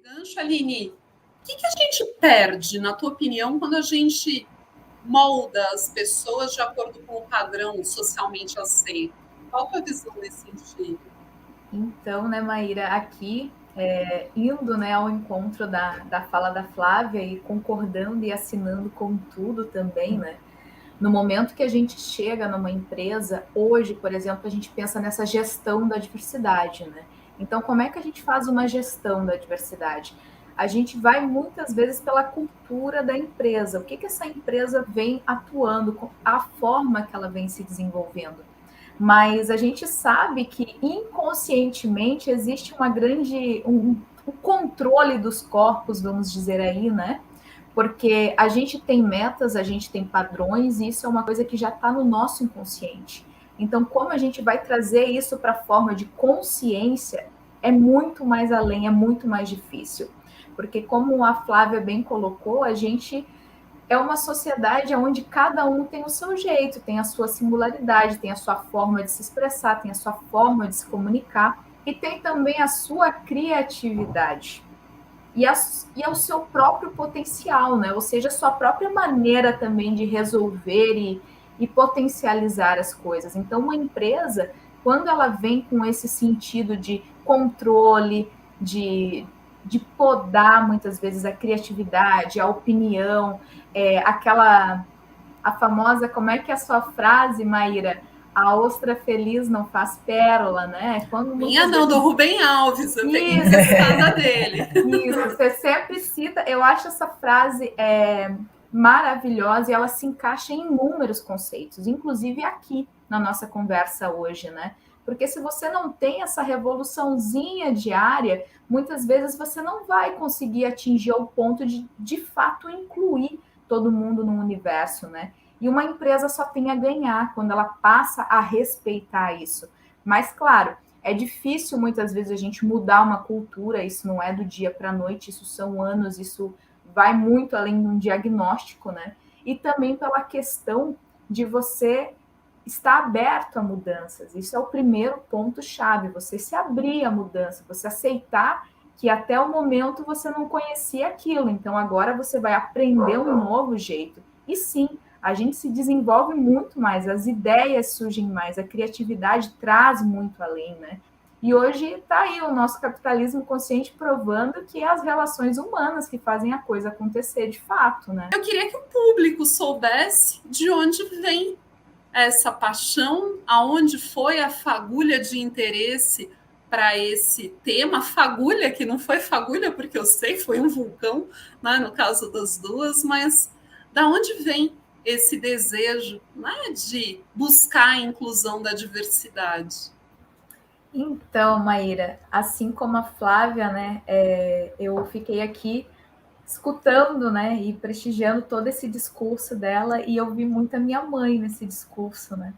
gancho, Aline, o que a gente perde, na tua opinião, quando a gente molda as pessoas de acordo com o padrão socialmente aceito? Qual a tua visão nesse sentido? Então, né, Maíra, aqui, indo, né, ao encontro da fala da Flávia e concordando e assinando com tudo também, né? No momento que a gente chega numa empresa, hoje, por exemplo, a gente pensa nessa gestão da diversidade, né? Então, como é que a gente faz uma gestão da diversidade? A gente vai muitas vezes pela cultura da empresa. O que essa empresa vem atuando, a forma que ela vem se desenvolvendo. Mas a gente sabe que inconscientemente existe um controle dos corpos, vamos dizer aí, né? Porque a gente tem metas, a gente tem padrões, e isso é uma coisa que já está no nosso inconsciente. Então, como a gente vai trazer isso para a forma de consciência, é muito mais além, é muito mais difícil. Porque, como a Flávia bem colocou, a gente é uma sociedade onde cada um tem o seu jeito, tem a sua singularidade, tem a sua forma de se expressar, tem a sua forma de se comunicar e tem também a sua criatividade e o seu próprio potencial, né? Ou seja, a sua própria maneira também de resolver e potencializar as coisas. Então, uma empresa, quando ela vem com esse sentido de controle, de podar muitas vezes a criatividade, a opinião, a famosa, como é que é a sua frase, Maíra? A ostra feliz não faz pérola, né? Quando Minha muitas não, do vezes. Rubem Alves, eu tenho Isso, muita citada dele. isso, você sempre cita, eu acho essa frase maravilhosa e ela se encaixa em inúmeros conceitos, inclusive aqui na nossa conversa hoje, né? Porque se você não tem essa revoluçãozinha diária, muitas vezes você não vai conseguir atingir o ponto de fato incluir todo mundo no universo, né? E uma empresa só tem a ganhar quando ela passa a respeitar isso. Mas, claro, é difícil muitas vezes a gente mudar uma cultura, isso não é do dia para a noite, isso são anos, isso vai muito além de um diagnóstico, né? E também pela questão de você estar aberto a mudanças. Isso é o primeiro ponto-chave, você se abrir à mudança, você aceitar que até o momento você não conhecia aquilo, então agora você vai aprender um novo jeito. E sim, a gente se desenvolve muito mais, as ideias surgem mais, a criatividade traz muito além, né? E hoje está aí o nosso capitalismo consciente provando que é as relações humanas que fazem a coisa acontecer de fato, né? Eu queria que o público soubesse de onde vem essa paixão, aonde foi a fagulha de interesse para esse tema, fagulha que não foi fagulha porque eu sei, foi um vulcão, né, no caso das duas, mas da onde vem esse desejo, né, de buscar a inclusão da diversidade? Então, Maíra, assim como a Flávia, né, eu fiquei aqui escutando, né, e prestigiando todo esse discurso dela e eu vi muito a minha mãe nesse discurso, né?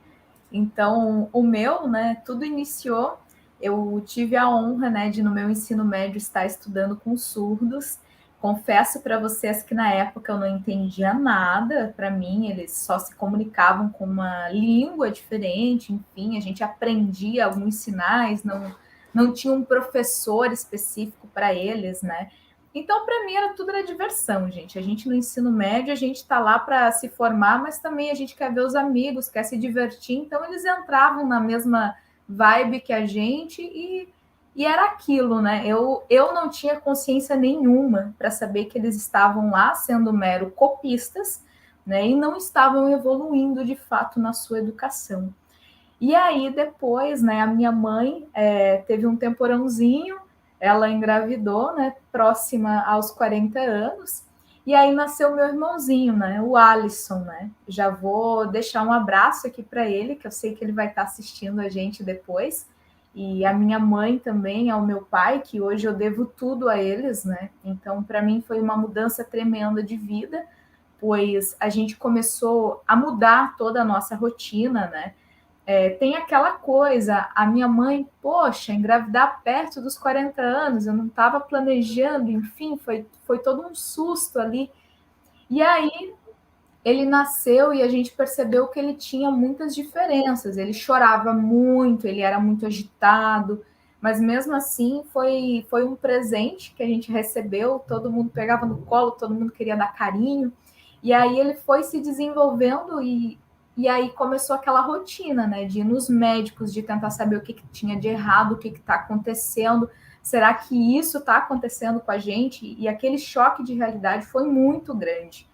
Então, o meu, né, tudo iniciou, eu tive a honra, né, de no meu ensino médio estar estudando com surdos. Confesso para vocês que na época eu não entendia nada, para mim eles só se comunicavam com uma língua diferente, enfim, a gente aprendia alguns sinais, não tinha um professor específico para eles, né? Então, para mim, tudo era diversão, gente. A gente no ensino médio, a gente está lá para se formar, mas também a gente quer ver os amigos, quer se divertir. Então, eles entravam na mesma vibe que a gente e era aquilo, né? Eu não tinha consciência nenhuma para saber que eles estavam lá sendo mero copistas, né? E não estavam evoluindo de fato na sua educação. E aí, depois, né, a minha mãe teve um temporãozinho, ela engravidou, né, próxima aos 40 anos, e aí nasceu meu irmãozinho, né, o Alisson, né. Já vou deixar um abraço aqui para ele, que eu sei que ele vai estar assistindo a gente depois, e a minha mãe também, ao meu pai, que hoje eu devo tudo a eles, né. Então, para mim foi uma mudança tremenda de vida, pois a gente começou a mudar toda a nossa rotina, né. Tem aquela coisa, a minha mãe, poxa, engravidar perto dos 40 anos, eu não estava planejando, enfim, foi todo um susto ali. E aí ele nasceu e a gente percebeu que ele tinha muitas diferenças. Ele chorava muito, ele era muito agitado, mas mesmo assim foi um presente que a gente recebeu, todo mundo pegava no colo, todo mundo queria dar carinho, e aí ele foi se desenvolvendo e aí começou aquela rotina, né, de ir nos médicos, de tentar saber o que tinha de errado, o que está acontecendo, será que isso está acontecendo com a gente? E aquele choque de realidade foi muito grande.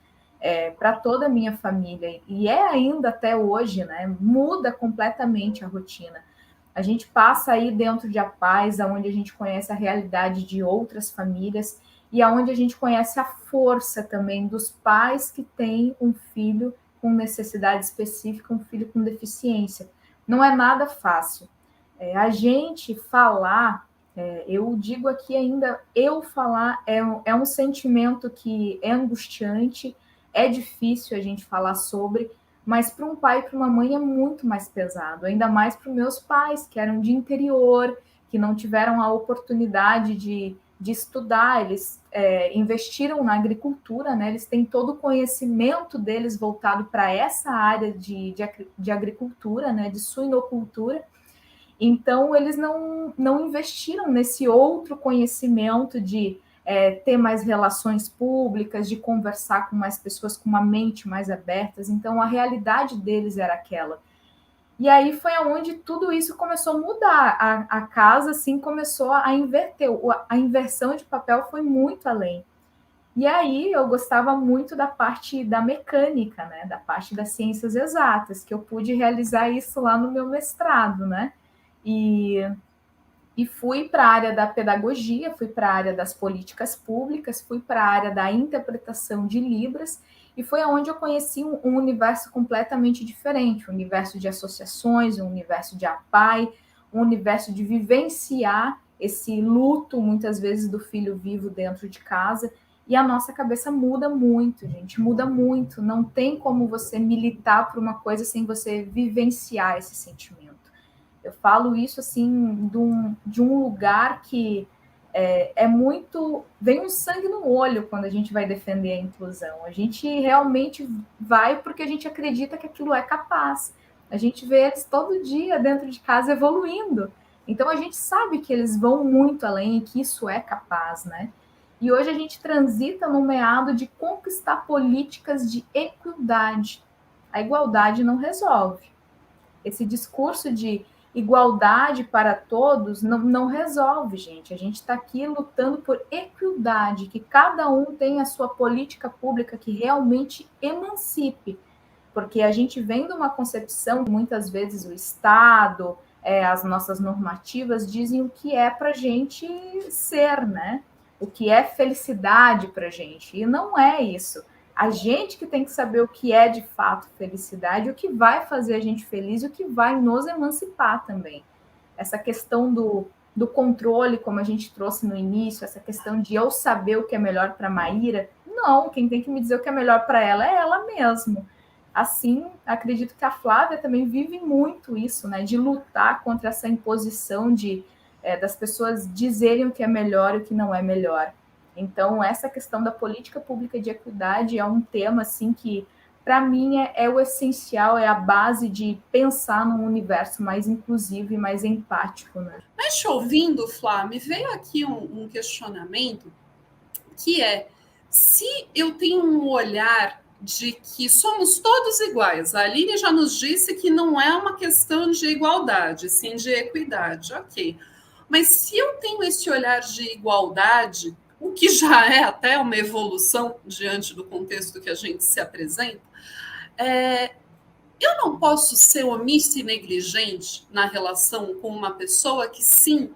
Para toda a minha família, e é ainda até hoje, né? Muda completamente a rotina. A gente passa aí dentro de A Paz, onde a gente conhece a realidade de outras famílias e aonde a gente conhece a força também dos pais que têm um filho com necessidade específica, um filho com deficiência. Não é nada fácil. A gente falar, eu digo aqui ainda, eu falar é um sentimento que é angustiante, é difícil a gente falar sobre, mas para um pai e para uma mãe é muito mais pesado, ainda mais para os meus pais, que eram de interior, que não tiveram a oportunidade de estudar, eles investiram na agricultura, né? Eles têm todo o conhecimento deles voltado para essa área de agricultura, né? De suinocultura. Então, eles não investiram nesse outro conhecimento de ter mais relações públicas, de conversar com mais pessoas com uma mente mais aberta. Então, a realidade deles era aquela. E aí foi onde tudo isso começou a mudar. A casa, assim, começou a inverter. A inversão de papel foi muito além. E aí eu gostava muito da parte da mecânica, né? Da parte das ciências exatas, que eu pude realizar isso lá no meu mestrado, né? E, e fui para a área da pedagogia, fui para a área das políticas públicas, fui para a área da interpretação de Libras, e foi onde eu conheci um universo completamente diferente, um universo de associações, um universo de APAI, um universo de vivenciar esse luto, muitas vezes, do filho vivo dentro de casa, e a nossa cabeça muda muito, gente, muda muito. Não tem como você militar por uma coisa sem você vivenciar esse sentimento. Eu falo isso assim de um lugar que é muito. Vem um sangue no olho quando a gente vai defender a inclusão. A gente realmente vai porque a gente acredita que aquilo é capaz. A gente vê eles todo dia dentro de casa evoluindo. Então a gente sabe que eles vão muito além e que isso é capaz, né? E hoje a gente transita no meado de conquistar políticas de equidade. A igualdade não resolve. Esse discurso de igualdade para todos não resolve, gente. A gente está aqui lutando por equidade, que cada um tenha a sua política pública que realmente emancipe, porque a gente vem de uma concepção que muitas vezes o Estado, as nossas normativas dizem o que é para a gente ser, né? O que é felicidade para a gente, e não é isso. A gente que tem que saber o que é de fato felicidade, o que vai fazer a gente feliz, o que vai nos emancipar também. Essa questão do controle, como a gente trouxe no início, essa questão de eu saber o que é melhor para a Maíra, não, quem tem que me dizer o que é melhor para ela é ela mesma. Assim, acredito que a Flávia também vive muito isso, né, de lutar contra essa imposição das pessoas dizerem o que é melhor e o que não é melhor. Então, essa questão da política pública de equidade é um tema assim que, para mim, é o essencial, é a base de pensar num universo mais inclusivo e mais empático. Né? Mas te ouvindo, Flá, me veio aqui um questionamento que é, se eu tenho um olhar de que somos todos iguais, a Aline já nos disse que não é uma questão de igualdade, sim de equidade, ok. Mas se eu tenho esse olhar de igualdade, o que já é até uma evolução diante do contexto que a gente se apresenta, eu não posso ser omissa e negligente na relação com uma pessoa que, sim,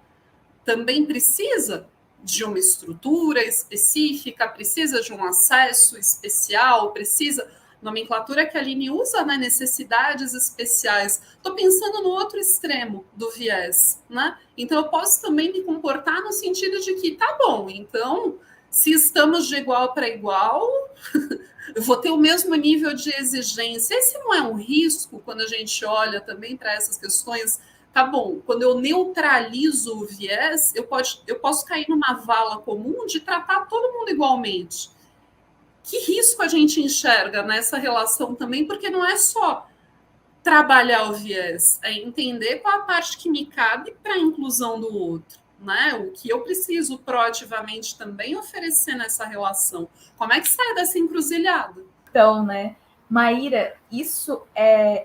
também precisa de uma estrutura específica, precisa de um acesso especial, precisa. Nomenclatura que a Aline usa, né? Necessidades especiais. Estou pensando no outro extremo do viés, né? Então eu posso também me comportar no sentido de que tá bom, então se estamos de igual para igual, eu vou ter o mesmo nível de exigência. Esse não é um risco quando a gente olha também para essas questões. Tá bom, quando eu neutralizo o viés, eu posso cair numa vala comum de tratar todo mundo igualmente. Que risco a gente enxerga nessa relação também, porque não é só trabalhar o viés? É entender qual a parte que me cabe para a inclusão do outro, né? O que eu preciso proativamente também oferecer nessa relação. Como é que sai dessa encruzilhada? Então, né, Maíra, isso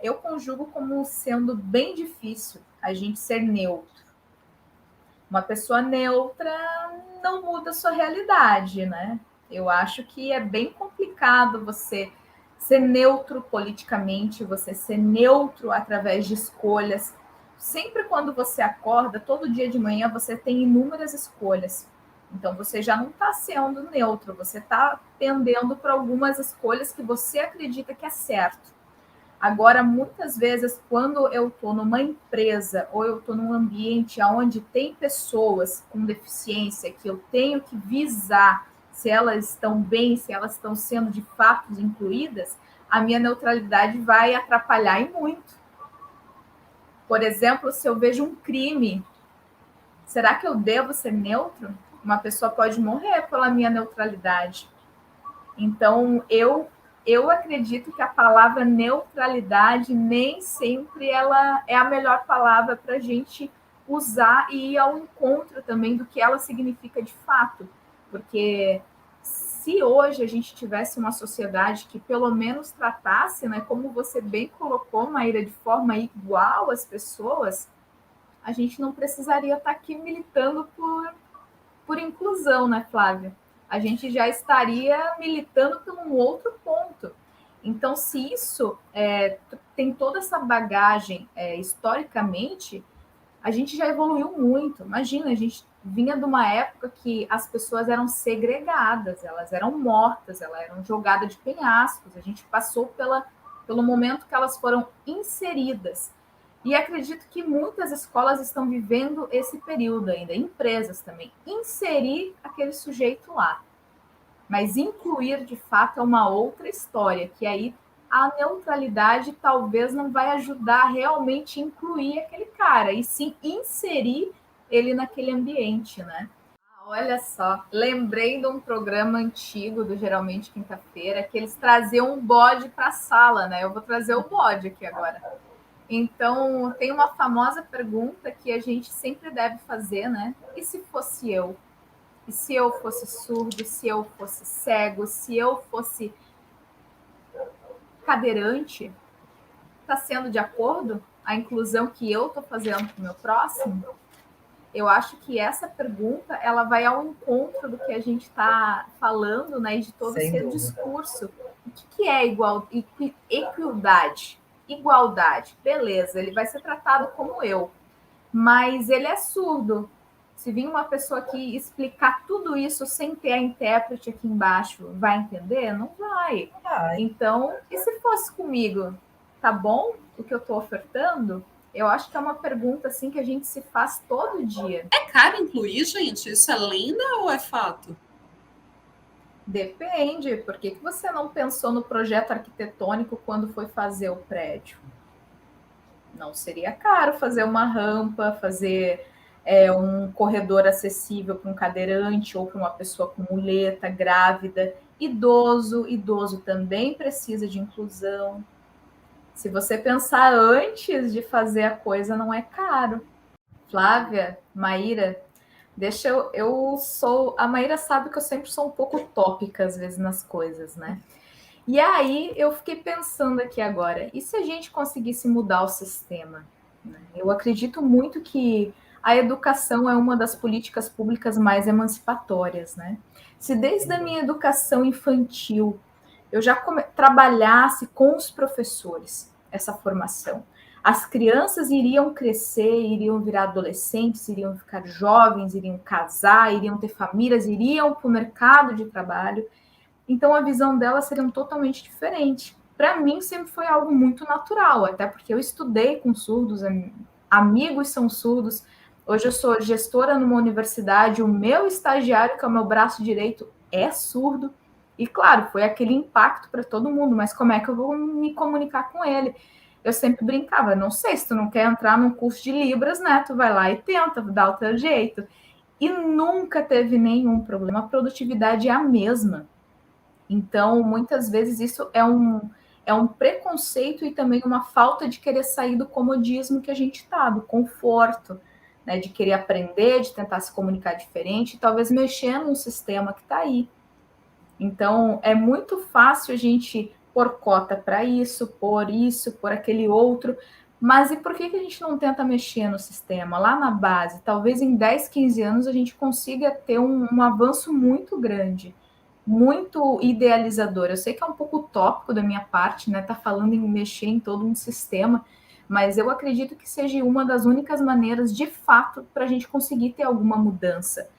eu conjugo como sendo bem difícil a gente ser neutro. Uma pessoa neutra não muda a sua realidade, né? Eu acho que é bem complicado você ser neutro politicamente, você ser neutro através de escolhas. Sempre quando você acorda, todo dia de manhã, você tem inúmeras escolhas. Então, você já não está sendo neutro, você está pendendo para algumas escolhas que você acredita que é certo. Agora, muitas vezes, quando eu estou numa empresa ou eu estou num ambiente onde tem pessoas com deficiência que eu tenho que visar se elas estão bem, se elas estão sendo de fato incluídas, a minha neutralidade vai atrapalhar e muito. Por exemplo, se eu vejo um crime, será que eu devo ser neutro? Uma pessoa pode morrer pela minha neutralidade. Então, eu acredito que a palavra neutralidade nem sempre ela é a melhor palavra para a gente usar e ir ao encontro também do que ela significa de fato. Porque se hoje a gente tivesse uma sociedade que pelo menos tratasse, né, como você bem colocou, Maíra, de forma igual às pessoas, a gente não precisaria estar aqui militando por inclusão, né, Flávia? A gente já estaria militando por um outro ponto. Então, se isso tem toda essa bagagem historicamente, a gente já evoluiu muito. Imagina, a gente vinha de uma época que as pessoas eram segregadas, elas eram mortas, elas eram jogadas de penhascos. A gente passou pelo momento que elas foram inseridas. E acredito que muitas escolas estão vivendo esse período ainda, empresas também. Inserir aquele sujeito lá. Mas incluir, de fato, é uma outra história, que aí a neutralidade talvez não vai ajudar a realmente incluir aquele cara, e sim inserir ele naquele ambiente, né? Olha só, lembrei de um programa antigo do Geralmente Quinta-feira, que eles traziam um bode para a sala, né? Eu vou trazer o bode aqui agora. Então, tem uma famosa pergunta que a gente sempre deve fazer, né? E se fosse eu? E se eu fosse surdo? Se eu fosse cego? Se eu fosse cadeirante? Está sendo de acordo a inclusão que eu estou fazendo com o meu próximo? Eu acho que essa pergunta ela vai ao encontro do que a gente está falando, né? De todo esse discurso. O que é equidade? Igualdade, beleza, ele vai ser tratado como eu, mas ele é surdo. Se vir uma pessoa aqui explicar tudo isso sem ter a intérprete aqui embaixo, vai entender? Não vai. Então, e se fosse comigo? Tá bom o que eu estou ofertando? Eu acho que é uma pergunta assim que a gente se faz todo dia. É caro incluir, gente? Isso é lenda ou é fato? Depende. Por que você não pensou no projeto arquitetônico quando foi fazer o prédio? Não seria caro fazer uma rampa, fazer um corredor acessível para um cadeirante ou para uma pessoa com muleta, grávida, idoso também precisa de inclusão. Se você pensar antes de fazer a coisa, não é caro. Flávia, Maíra, eu sou. A Maíra sabe que eu sempre sou um pouco utópica, às vezes, nas coisas, né? E aí eu fiquei pensando aqui agora, e se a gente conseguisse mudar o sistema? Eu acredito muito que a educação é uma das políticas públicas mais emancipatórias, né? Se desde a minha educação infantil eu já trabalhasse com os professores essa formação, as crianças iriam crescer, iriam virar adolescentes, iriam ficar jovens, iriam casar, iriam ter famílias, iriam para o mercado de trabalho. Então, a visão delas seria totalmente diferente. Para mim, sempre foi algo muito natural, até porque eu estudei com surdos, amigos são surdos. Hoje eu sou gestora numa universidade, o meu estagiário, que é o meu braço direito, é surdo. E, claro, foi aquele impacto para todo mundo, mas como é que eu vou me comunicar com ele? Eu sempre brincava, não sei, se tu não quer entrar num curso de Libras, né? Tu vai lá e tenta, dá o teu jeito. E nunca teve nenhum problema, a produtividade é a mesma. Então, muitas vezes isso é um preconceito e também uma falta de querer sair do comodismo que a gente está, do conforto, né, de querer aprender, de tentar se comunicar diferente, e talvez mexer num sistema que está aí. Então, é muito fácil a gente pôr cota para isso, por aquele outro, mas e por que a gente não tenta mexer no sistema, lá na base? Talvez em 10, 15 anos a gente consiga ter um avanço muito grande, muito idealizador. Eu sei que é um pouco utópico da minha parte, né? Tá falando em mexer em todo um sistema, mas eu acredito que seja uma das únicas maneiras, de fato, para a gente conseguir ter alguma mudança,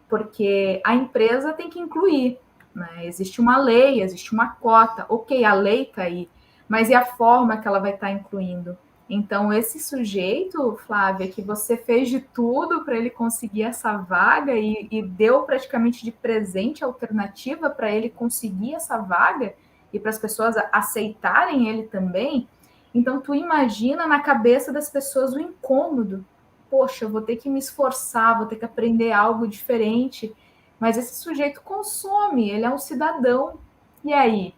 porque a empresa tem que incluir, né? Existe uma lei, existe uma cota, ok, a lei está aí, mas e a forma que ela vai estar incluindo? Então, esse sujeito, Flávia, que você fez de tudo para ele conseguir essa vaga e deu praticamente de presente a alternativa para ele conseguir essa vaga e para as pessoas aceitarem ele também. Então, tu imagina na cabeça das pessoas o incômodo. Poxa, eu vou ter que me esforçar, vou ter que aprender algo diferente. Mas esse sujeito consome, ele é um cidadão. E aí?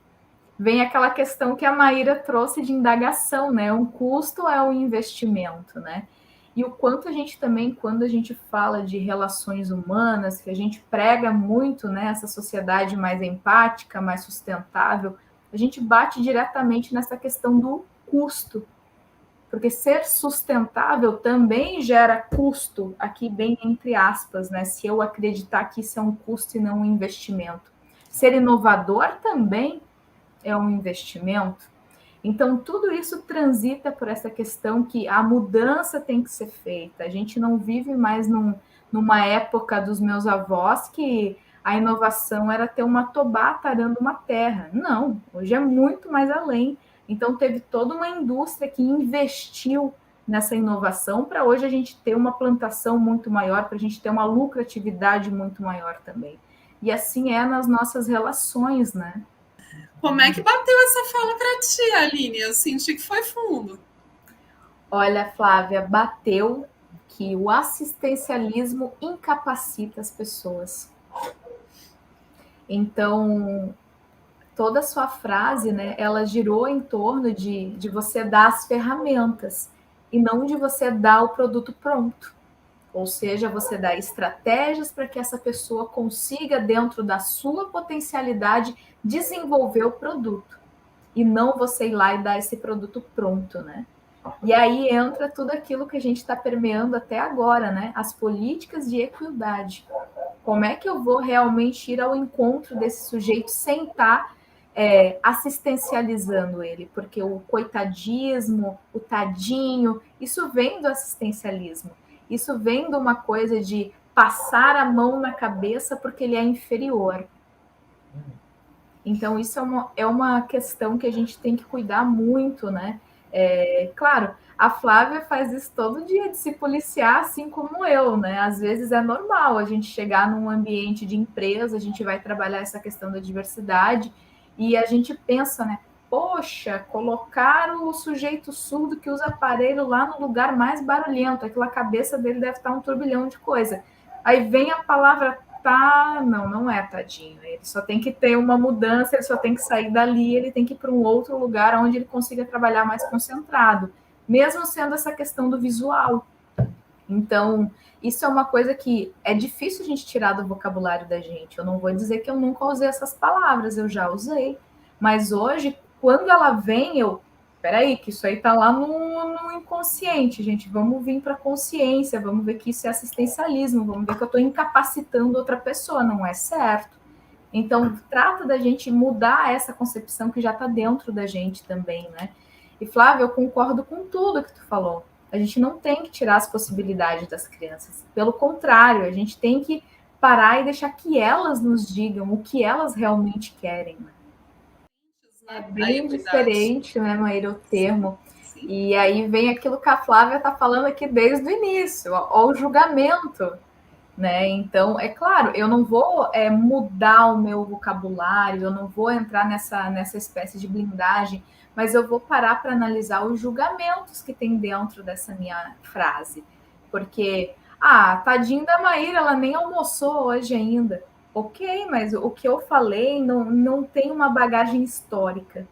Vem aquela questão que a Maíra trouxe de indagação, né? Um custo é um investimento, né? E o quanto a gente também, quando a gente fala de relações humanas, que a gente prega muito, né, essa sociedade mais empática, mais sustentável, a gente bate diretamente nessa questão do custo, porque ser sustentável também gera custo, aqui bem entre aspas, né? Se eu acreditar que isso é um custo e não um investimento. Ser inovador também é um investimento. Então, tudo isso transita por essa questão que a mudança tem que ser feita. A gente não vive mais numa época dos meus avós que a inovação era ter uma tobata arando uma terra. Não, hoje é muito mais além. Então, teve toda uma indústria que investiu nessa inovação para hoje a gente ter uma plantação muito maior, para a gente ter uma lucratividade muito maior também. E assim é nas nossas relações, né? Como é que bateu essa fala para ti, Aline? Eu senti que foi fundo. Olha, Flávia, bateu que o assistencialismo incapacita as pessoas. Então, toda a sua frase, né, ela girou em torno de você dar as ferramentas e não de você dar o produto pronto. Ou seja, você dá estratégias para que essa pessoa consiga, dentro da sua potencialidade, desenvolver o produto. E não você ir lá e dar esse produto pronto, né? E aí entra tudo aquilo que a gente está permeando até agora, né? As políticas de equidade. Como é que eu vou realmente ir ao encontro desse sujeito sem estar assistencializando ele? Porque o coitadismo, o tadinho, isso vem do assistencialismo. Isso vem de uma coisa de passar a mão na cabeça porque ele é inferior. Então, isso é uma questão que a gente tem que cuidar muito, né? Claro, a Flávia faz isso todo dia, de se policiar, assim como eu, né? Às vezes é normal a gente chegar num ambiente de empresa, a gente vai trabalhar essa questão da diversidade e a gente pensa, né? Poxa, colocar o sujeito surdo que usa aparelho lá no lugar mais barulhento, aquela cabeça dele deve estar um turbilhão de coisa. Aí vem a palavra tá, não é, tadinho. Ele só tem que ter uma mudança, ele só tem que sair dali, ele tem que ir para um outro lugar onde ele consiga trabalhar mais concentrado, mesmo sendo essa questão do visual. Então, isso é uma coisa que é difícil a gente tirar do vocabulário da gente. Eu não vou dizer que eu nunca usei essas palavras, eu já usei. Mas hoje, quando ela vem, peraí, que isso aí tá lá no inconsciente, gente. Vamos vir para a consciência, vamos ver que isso é assistencialismo, vamos ver que eu estou incapacitando outra pessoa, não é certo. Então, trata da gente mudar essa concepção que já está dentro da gente também, né? E, Flávia, eu concordo com tudo que tu falou. A gente não tem que tirar as possibilidades das crianças. Pelo contrário, a gente tem que parar e deixar que elas nos digam o que elas realmente querem. Né? É bem diferente, né, Maíra, o termo. Sim. E aí vem aquilo que a Flávia está falando aqui desde o início, ó, o julgamento. Né? Então, é claro, eu não vou mudar o meu vocabulário, eu não vou entrar nessa espécie de blindagem, mas eu vou parar para analisar os julgamentos que tem dentro dessa minha frase. Porque, tadinho da Maíra, ela nem almoçou hoje ainda. Ok, mas o que eu falei não tem uma bagagem histórica.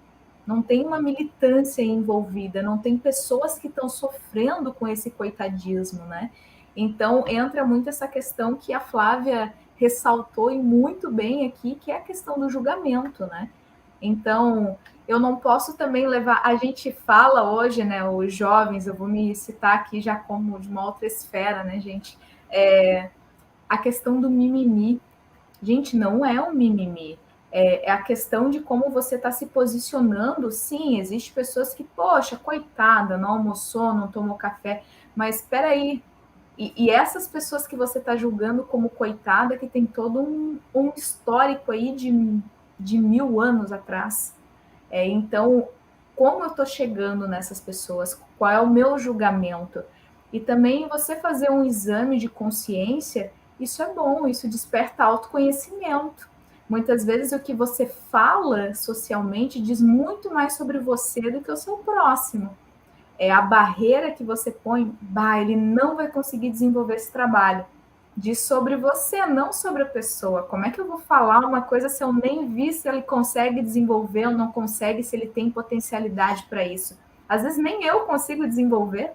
não tem uma militância envolvida, não tem pessoas que estão sofrendo com esse coitadismo, né? Então entra muito essa questão que a Flávia ressaltou e muito bem aqui, que é a questão do julgamento, né? Então, eu não posso também levar. A gente fala hoje, né? Os jovens, eu vou me citar aqui já como de uma outra esfera, né, gente? A questão do mimimi. Gente, não é um mimimi. É a questão de como você está se posicionando. Sim, existe pessoas que, poxa, coitada, não almoçou, não tomou café. Mas espera aí. E essas pessoas que você está julgando como coitada, que tem todo um histórico aí de 1000 anos atrás. Então, como eu estou chegando nessas pessoas? Qual é o meu julgamento? E também você fazer um exame de consciência, isso é bom, isso desperta autoconhecimento. Muitas vezes o que você fala socialmente diz muito mais sobre você do que o seu próximo. É a barreira que você põe, ele não vai conseguir desenvolver esse trabalho. Diz sobre você, não sobre a pessoa. Como é que eu vou falar uma coisa se eu nem vi se ele consegue desenvolver ou não consegue, se ele tem potencialidade para isso? Às vezes nem eu consigo desenvolver.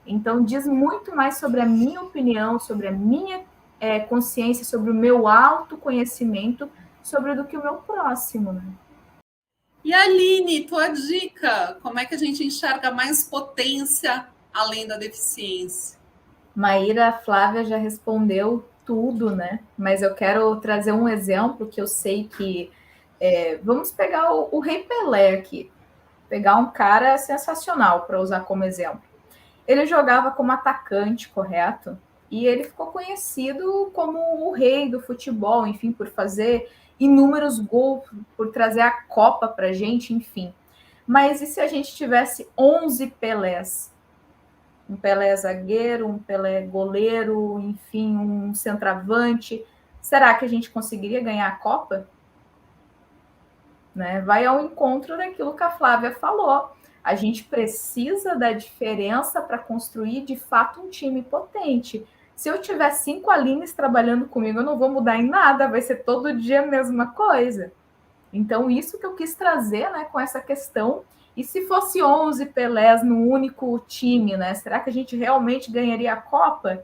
Então, diz muito mais sobre a minha opinião, sobre a minha consciência, sobre o meu autoconhecimento, sobre do que o meu próximo, né? E Aline, tua dica, como é que a gente enxerga mais potência além da deficiência? Maíra, a Flávia já respondeu tudo, né? Mas eu quero trazer um exemplo que eu sei que... vamos pegar o Rei Pelé aqui. Pegar um cara sensacional para usar como exemplo. Ele jogava como atacante, correto? E ele ficou conhecido como o rei do futebol, enfim, por fazer inúmeros gols, por trazer a Copa para a gente, enfim. Mas e se a gente tivesse 11 Pelés? Um Pelé zagueiro, um Pelé goleiro, enfim, um centroavante. Será que a gente conseguiria ganhar a Copa? Né? Vai ao encontro daquilo que a Flávia falou. A gente precisa da diferença para construir, de fato, um time potente. Se eu tiver 5 Alines trabalhando comigo, eu não vou mudar em nada, vai ser todo dia a mesma coisa. Então, isso que eu quis trazer, né, com essa questão. E se fosse 11 Pelés no único time, né? Será que a gente realmente ganharia a Copa?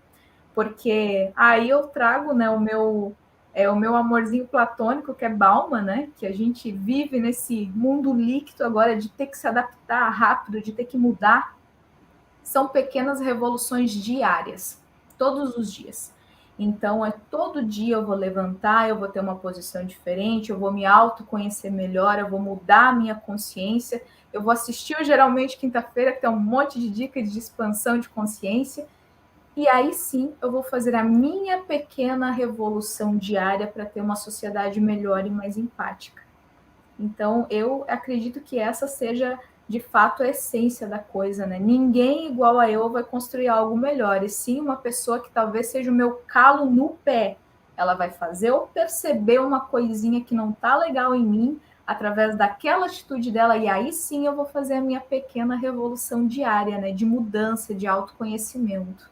Porque aí eu trago, né, o meu amorzinho platônico, que é Bauman, né? Que a gente vive nesse mundo líquido agora de ter que se adaptar rápido, de ter que mudar. São pequenas revoluções diárias, todos os dias. Então, todo dia eu vou levantar, eu vou ter uma posição diferente, eu vou me autoconhecer melhor, eu vou mudar a minha consciência, eu vou assistir geralmente quinta-feira, que tem um monte de dicas de expansão de consciência, e aí sim eu vou fazer a minha pequena revolução diária para ter uma sociedade melhor e mais empática. Então, eu acredito que essa seja, de fato, a essência da coisa, né? Ninguém igual a eu vai construir algo melhor, e sim uma pessoa que talvez seja o meu calo no pé. Ela vai fazer eu perceber uma coisinha que não está legal em mim, através daquela atitude dela, e aí sim eu vou fazer a minha pequena revolução diária, né? De mudança, de autoconhecimento.